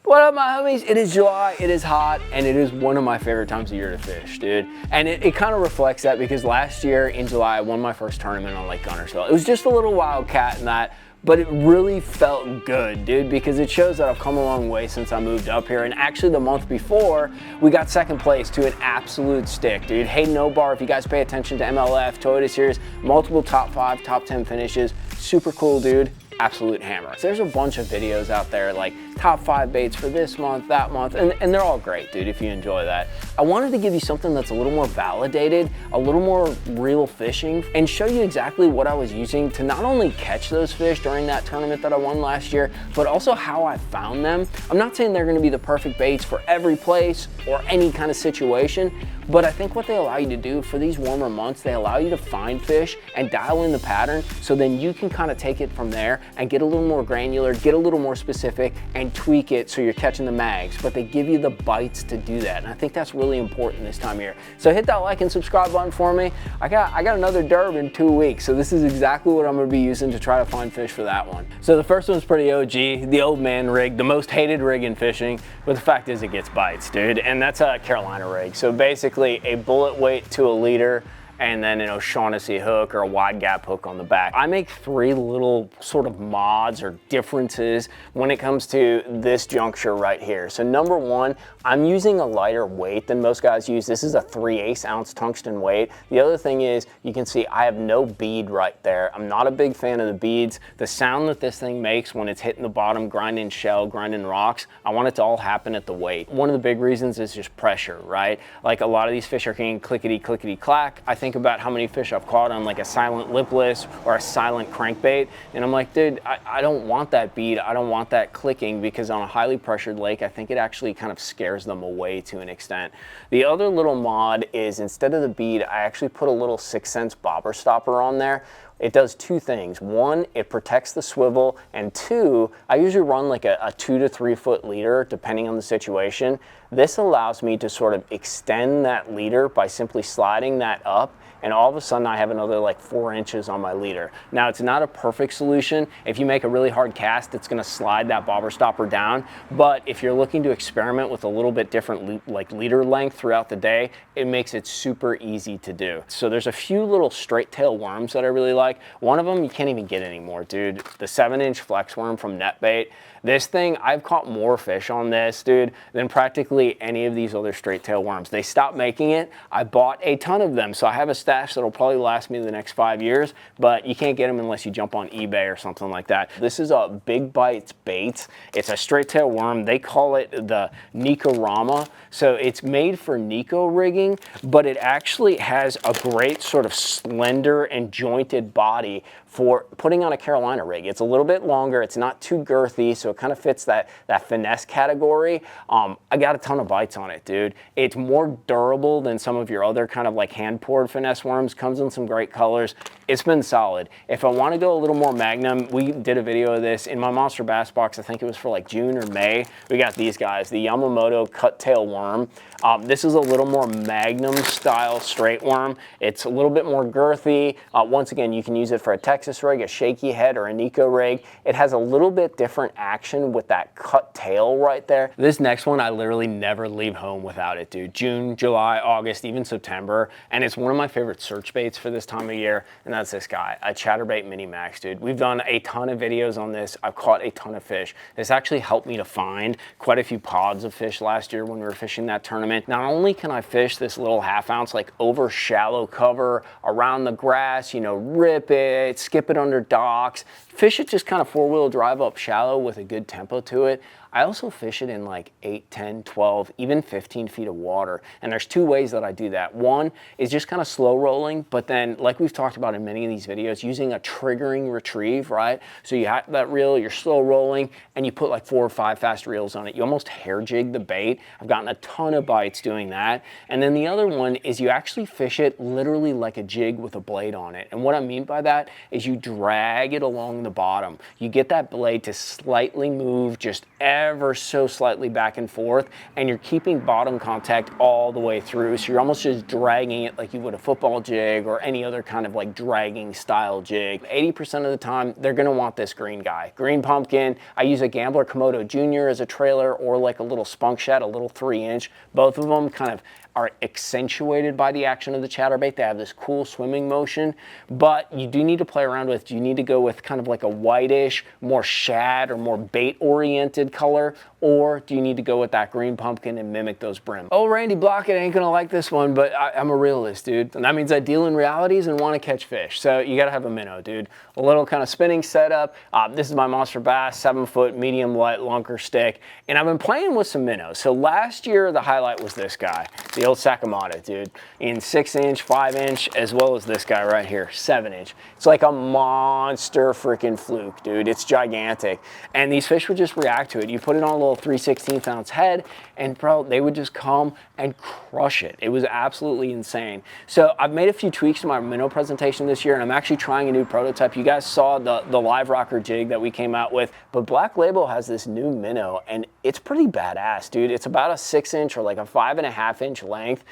What up, my homies? It is July, it is hot, and it is one of my favorite times of year to fish, dude. And it kind of reflects that because last year in July, I won my first tournament on Lake Guntersville. It was just a little wildcat in that, but it really felt good, dude, because it shows that I've come a long way since I moved up here. And actually the month before, we got second place to an absolute stick, dude. Hayden Obar, if you guys pay attention to MLF, Toyota Series, multiple top 5, top 10 finishes, super cool, dude. Absolute hammer. So there's a bunch of videos out there like top 5 baits for this month, that month, and they're all great, dude, if you enjoy that. I wanted to give you something that's a little more validated, a little more real fishing, and show you exactly what I was using to not only catch those fish during that tournament that I won last year, but also how I found them. I'm not saying they're gonna be the perfect baits for every place or any kind of situation, but I think what they allow you to do for these warmer months, they allow you to find fish and dial in the pattern, so then you can kind of take it from there and get a little more granular, get a little more specific, and tweak it so you're catching the mags, but they give you the bites to do that. And I think that's really important this time of year. So hit that like and subscribe button for me. I got another derb in 2 weeks, so this is exactly what I'm gonna be using to try to find fish for that one. So the first one's pretty OG, the old man rig, the most hated rig in fishing, but the fact is it gets bites, dude. And that's a Carolina rig. So basically a bullet weight to a leader, and then an O'Shaughnessy hook or a wide gap hook on the back. I make 3 little sort of mods or differences when it comes to this juncture right here. So number 1, I'm using a lighter weight than most guys use. This is a 3/8 ounce tungsten weight. The other thing is, you can see I have no bead right there. I'm not a big fan of the beads. The sound that this thing makes when it's hitting the bottom, grinding shell, grinding rocks, I want it to all happen at the weight. One of the big reasons is just pressure, right? Like a lot of these fish are getting clickety, clickety, clack. I think about how many fish I've caught on like a silent lipless or a silent crankbait, and I'm like, dude, I don't want that bead, I don't want that clicking, because on a highly pressured lake, I think it actually kind of scares them away to an extent. The other little mod is, instead of the bead, I actually put a little 6 cents bobber stopper on there. It does 2 things. 1, it protects the swivel, and 2, I usually run like a 2 to 3 foot leader depending on the situation. This allows me to sort of extend that leader by simply sliding that up, and all of a sudden I have another like 4 inches on my leader. Now, it's not a perfect solution. If you make a really hard cast, it's gonna slide that bobber stopper down, but if you're looking to experiment with a little bit different like leader length throughout the day, it makes it super easy to do. So there's a few little straight tail worms that I really like. One of them you can't even get anymore, dude. The 7-inch flex worm from NetBait. This thing, I've caught more fish on this, dude, than practically any of these other straight tail worms. They stopped making it. I bought a ton of them, so I have a stash that'll probably last me the next 5 years, but you can't get them unless you jump on eBay or something like that. This is a Big Bites Baits. It's a straight tail worm. They call it the Nikorama. So it's made for Nico rigging, but it actually has a great sort of slender and jointed body for putting on a Carolina rig. It's a little bit longer, it's not too girthy, so it kind of fits that finesse category. I got a ton of bites on it, dude. It's more durable than some of your other kind of like hand-poured finesse worms, comes in some great colors. It's been solid. If I want to go a little more magnum, we did a video of this in my Monster Bass box, I think it was for like June or May. We got these guys, the Yamamoto cut tail worm. This is a little more magnum style straight worm. It's a little bit more girthy. Once again, you can use it for a Texas rig, a shaky head, or a Nico rig. It has a little bit different action with that cut tail right there. This next one, I literally never leave home without it, dude. June, July, August, even September, and it's one of my favorite search baits for this time of year, and that's this guy, a ChatterBait Mini Max, dude. We've done a ton of videos on this. I've caught a ton of fish. This actually helped me to find quite a few pods of fish last year when we were fishing that tournament. Not only can I fish this little 1/2 ounce like over shallow cover around the grass, you know, rip it, skip it under docks, fish it just kind of 4-wheel drive up shallow with a good tempo to it. I also fish it in like 8, 10, 12, even 15 feet of water. And there's 2 ways that I do that. One is just kind of slow rolling, but then like we've talked about in many of these videos, using a triggering retrieve, right? So you have that reel, you're slow rolling, and you put like 4 or 5 fast reels on it. You almost hair jig the bait. I've gotten a ton of bites doing that. And then the other one is you actually fish it literally like a jig with a blade on it. And what I mean by that is you drag it along the bottom. You get that blade to slightly move just ever ever so slightly back and forth, and you're keeping bottom contact all the way through. So you're almost just dragging it like you would a football jig or any other kind of like dragging style jig. 80% of the time, they're gonna want this green guy. Green pumpkin. I use a Gambler Komodo Jr. as a trailer, or like a little spunk shed, a little 3-inch. Both of them kind of are accentuated by the action of the chatterbait. They have this cool swimming motion, but you do need to play around with, do you need to go with kind of like a whitish, more shad or more bait oriented color, or do you need to go with that green pumpkin and mimic those brims? Oh, Randy Blockett ain't gonna like this one, but I'm a realist, dude. And that means I deal in realities and wanna catch fish. So you gotta have a minnow, dude. A little kind of spinning setup. This is my monster bass, 7-foot medium light lunker stick. And I've been playing with some minnows. So last year, the highlight was this guy, the old Yamamoto, dude, in 6-inch, 5-inch, as well as this guy right here, 7-inch. It's like a monster freaking fluke, dude. It's gigantic. And these fish would just react to it. You put it on a little 3/16 ounce head, and bro, they would just come and crush it. It was absolutely insane. So I've made a few tweaks to my minnow presentation this year, and I'm actually trying a new prototype. You guys saw the live rocker jig that we came out with, but Black Label has this new minnow, and it's pretty badass, dude. It's about a 6-inch or like a 5.5-inch length.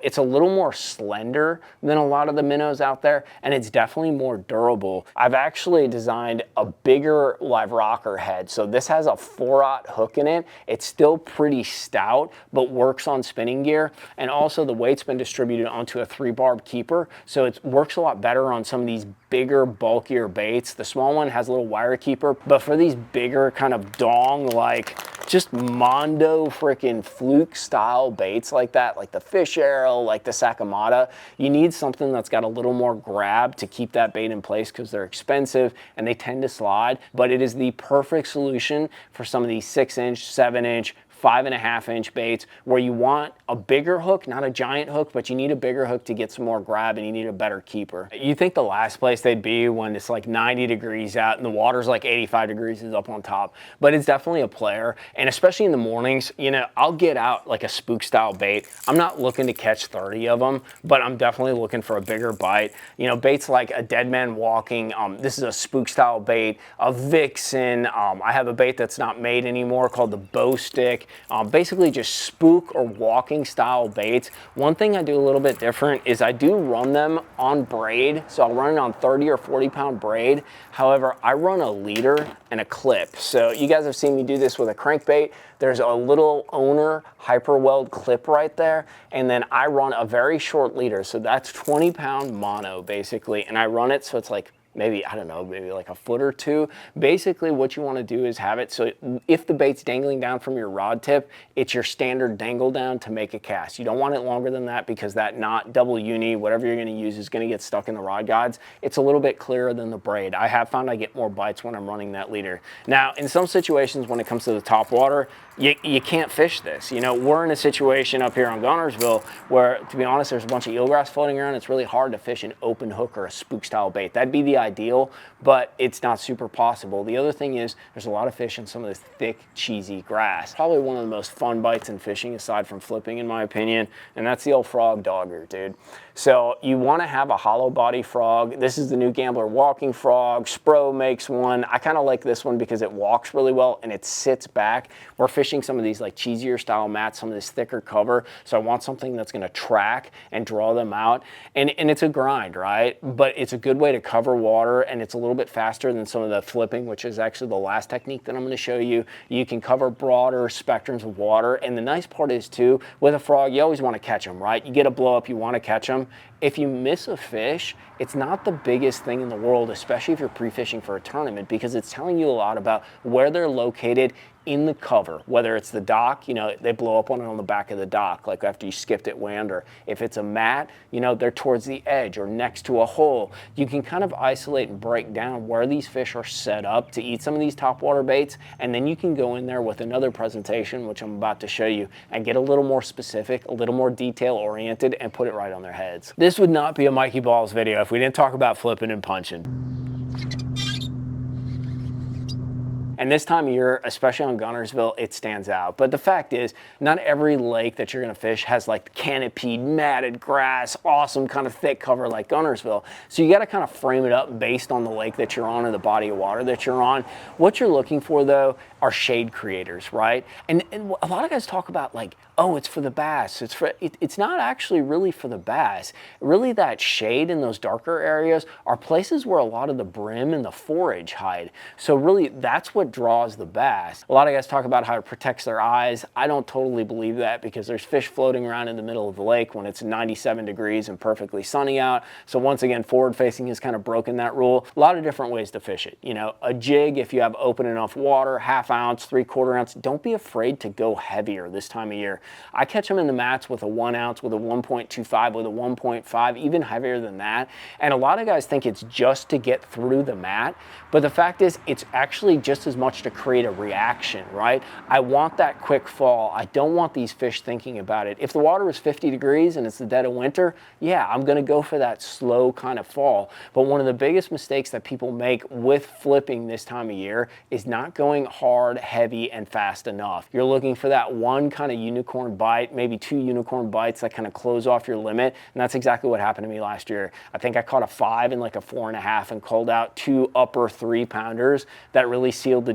It's a little more slender than a lot of the minnows out there, and it's definitely more durable. I've actually designed a bigger live rocker head. So this has a 4/0 hook in it. It's still pretty stout, but works on spinning gear. And also the weight's been distributed onto a 3-barb keeper. So it works a lot better on some of these bigger, bulkier baits. The small one has a little wire keeper, but for these bigger kind of dong, like just mondo freaking fluke style baits like that, like the fish arrow, like the Sakamata, you need something that's got a little more grab to keep that bait in place, because they're expensive and they tend to slide. But it is the perfect solution for some of these 6-inch, 7-inch, 5.5-inch baits where you want a bigger hook, not a giant hook, but you need a bigger hook to get some more grab, and you need a better keeper. You think the last place they'd be when it's like 90 degrees out and the water's like 85 degrees is up on top, but it's definitely a player. And especially in the mornings, you know, I'll get out like a spook style bait. I'm not looking to catch 30 of them, but I'm definitely looking for a bigger bite. You know, baits like a dead man walking, this is a spook style bait, a Vixen. I have a bait that's not made anymore called the bow stick. Basically just spook or walking style baits. One thing I do a little bit different is I do run them on braid. So I'll run it on 30 or 40 pound braid. However, I run a leader and a clip. So you guys have seen me do this with a crankbait. There's a little owner hyper weld clip right there. And then I run a very short leader. So that's 20-pound mono basically. And I run it so it's like maybe, I don't know, maybe like a foot or two. Basically what you want to do is have it so if the bait's dangling down from your rod tip, it's your standard dangle down to make a cast. You don't want it longer than that, because that knot, double uni, whatever you're going to use is going to get stuck in the rod guides. It's a little bit clearer than the braid. I have found I get more bites when I'm running that leader. Now, in some situations when it comes to the top water, you can't fish this. You know, we're in a situation up here on Gunnersville where, to be honest, there's a bunch of eelgrass floating around. It's really hard to fish an open hook or a spook style bait. That'd be the ideal, but it's not super possible. The other thing is there's a lot of fish in some of this thick, cheesy grass. Probably one of the most fun bites in fishing aside from flipping, in my opinion, and that's the old frog dogger, dude. So you want to have a hollow body frog. This is the new Gambler walking frog. Spro makes one. I kind of like this one because it walks really well and it sits back. We're fishing some of these like cheesier style mats, some of this thicker cover. So I want something that's going to track and draw them out. And it's a grind, right? But it's a good way to cover water, and it's a little bit faster than some of the flipping, which is actually the last technique that I'm going to show you. You can cover broader spectrums of water. And the nice part is too, with a frog, you always want to catch them, right? You get a blow up, you want to catch them. If you miss a fish, it's not the biggest thing in the world, especially if you're pre-fishing for a tournament, because it's telling you a lot about where they're located in the cover, whether it's the dock, you know, they blow up on the back of the dock, like after you skipped it way under. If it's a mat, you know, they're towards the edge or next to a hole. You can kind of isolate and break down where these fish are set up to eat some of these topwater baits, and then you can go in there with another presentation, which I'm about to show you, and get a little more specific, a little more detail oriented, and put it right on their heads. This would not be a Mikey Balls video if we didn't talk about flipping and punching. And this time of year, especially on Guntersville, it stands out. But the fact is, not every lake that you're gonna fish has like canopied, matted grass, awesome kind of thick cover like Guntersville. So you gotta kind of frame it up based on the lake that you're on or the body of water that you're on. What you're looking for though are shade creators, right? And a lot of guys talk about like, oh, it's for the bass. It's not actually really for the bass. Really that shade in those darker areas are places where a lot of the brim and the forage hide. So really that's what draws the bass. A lot of guys talk about how it protects their eyes. I don't totally believe that because there's fish floating around in the middle of the lake when it's 97 degrees and perfectly sunny out. So once again, forward facing has kind of broken that rule. A lot of different ways to fish it. You know, a jig, if you have open enough water, 1/2 ounce, 3/4 ounce, don't be afraid to go heavier this time of year. I catch them in the mats with a 1 ounce, with a 1.25, with a 1.5, even heavier than that. And a lot of guys think it's just to get through the mat, but the fact is it's actually just as much to create a reaction, right? I want that quick fall. I don't want these fish thinking about it. If the water is 50 degrees and it's the dead of winter, yeah, I'm gonna go for that slow kind of fall. But one of the biggest mistakes that people make with flipping this time of year is not going hard, heavy, and fast enough. You're looking for that one kind of unicorn bite, maybe 2 unicorn bites that kind of close off your limit, and that's exactly what happened to me last year. I think I caught a 5 and like a 4.5 and called out 2 upper 3-pounders that really sealed the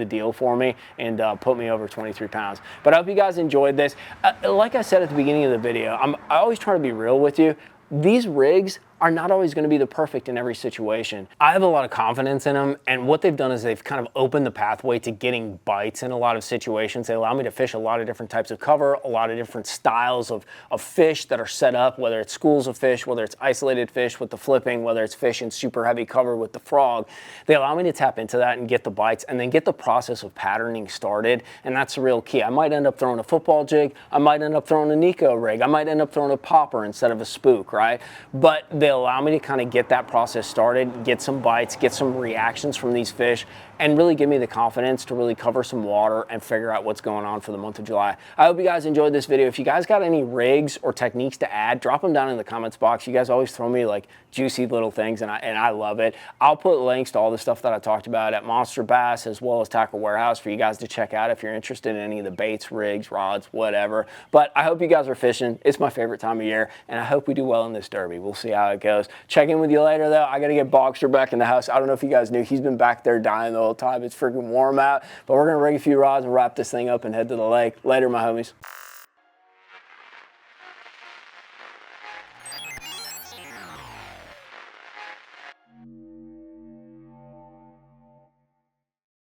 deal for me and put me over 23 pounds. But I hope you guys enjoyed this. Like I said at the beginning of the video, I always try to be real with you. These rigs are not always going to be the perfect in every situation. I have a lot of confidence in them, and what they've done is they've kind of opened the pathway to getting bites in a lot of situations. They allow me to fish a lot of different types of cover, a lot of different styles of fish that are set up, whether it's schools of fish, whether it's isolated fish with the flipping, whether it's fish in super heavy cover with the frog. They allow me to tap into that and get the bites and then get the process of patterning started, and that's the real key. I might end up throwing a football jig, I might end up throwing a Nico rig, I might end up throwing a popper instead of a spook, right? But they allow me to kind of get that process started, get some bites, get some reactions from these fish, and really give me the confidence to really cover some water and figure out what's going on for the month of July. I hope you guys enjoyed this video. If you guys got any rigs or techniques to add, drop them down in the comments box. You guys always throw me like juicy little things, and I love it. I'll put links to all the stuff that I talked about at Monster Bass as well as Tackle Warehouse for you guys to check out if you're interested in any of the baits, rigs, rods, whatever. But I hope you guys are fishing. It's my favorite time of year, and I hope we do well in this derby. We'll see how it goes. Check in with you later, though. I got to get Boxer back in the house. I don't know if you guys knew, he's been back there dying the whole time. It's freaking warm out, but we're going to rig a few rods and wrap this thing up and head to the lake. Later, my homies.